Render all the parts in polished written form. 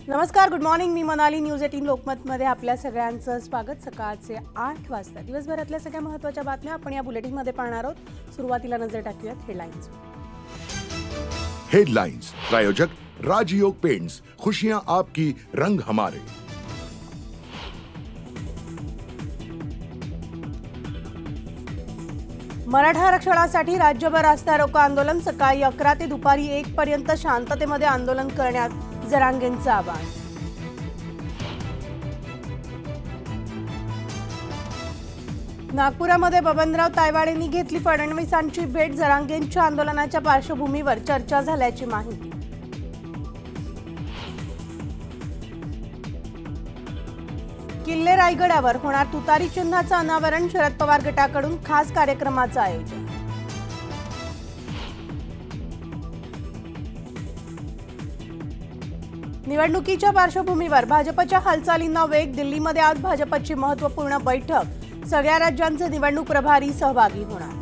नमस्कार, good morning. मी Manali. News 18 लोकमतमध्ये आपल्या सगळ्यांचं स्वागत. सकाळचे 8 वाजता दिवसभरातल्या सगळ्या महत्त्वाच्या बातम्या आपण या बुलेटिनमध्ये पाहणार आहोत. सुरुवातीला नजर टाकूयात हेडलाईन्स. हेडलाइंस प्रायोजक राजयोग पेंट्स, खुशियां आपकी, रंग हमारे. मराठा आरक्षणासाठी राज्यभर रास्ता रोको आंदोलन. सकाळी 11 ते दुपारी 1 पर्यंत शांततेमध्ये आंदोलन करण्यात जरांगेंचं आवाहन. नागपुरामध्ये बबनराव तायवाडेंनी घेतली फडणवीसांची भेट. जरांगेंच्या आंदोलनाच्या पार्श्वभूमीवर चर्चा झाल्याची माहिती. किल्ले रायगडावर होणार तुतारी चिन्हाचं अनावरण. शरद पवार गटाकडून खास कार्यक्रमाचं आयोजन. निवडणुकीच्या पार्श्वभूमीवर भाजपच्या हालचालींना वेग. दिल्लीमध्ये आज भाजपची महत्त्वपूर्ण बैठक. सगळ्या राज्यांचे निवडणूक प्रभारी सहभागी होणार.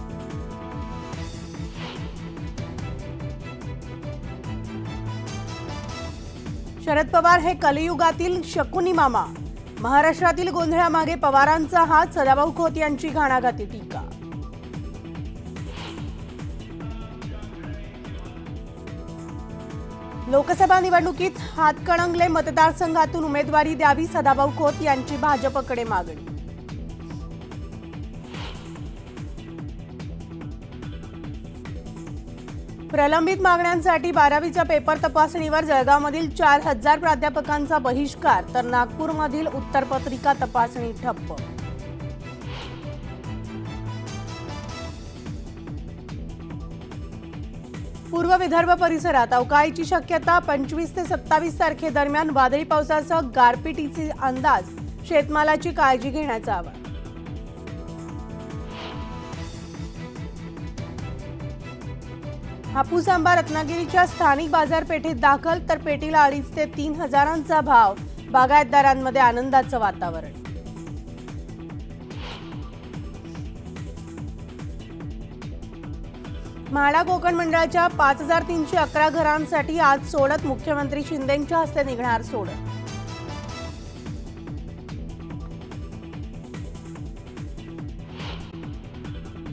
शरद पवार हे कलियुगातील शकुनी मामा. महाराष्ट्रातील गोंधळामागे पवारांचा हात. सदाभाऊ खोत यांची घाणाघाती टीका. लोकसभा निवडणुकीत हातकणंगले मतदारसंघातून उमेदवारी द्यावी. सदाभाऊ खोत यांची भाजपकडे मागणी. प्रलंबित मागण्यांसाठी 12वीच्या पेपर तपासणीवर जळगावमधील 4000 प्राध्यापकांचा बहिष्कार. तर नागपूरमधील उत्तरपत्रिका तपासणी ठप्प. पूर्व विदर्भ परिसरात अवकाळीची शक्यता. 25 ते 27 तारखेदरम्यान वादळी पावसासह गारपिटीचे अंदाज. शेतमालाची काळजी घेण्याचं आवाहन. हापूस आंबा रत्नागिरीच्या स्थानिक बाजारपेठेत दाखल. तर पेटीला 2.5 ते 3 हजारांचा भाव. बागायतदारांमध्ये आनंदाचं वातावरण. म्हाडा कोकण मंडळाच्या 5311 घरांसाठी आज सोडत. मुख्यमंत्री शिंदेंच्या हस्ते निघणार सोडत.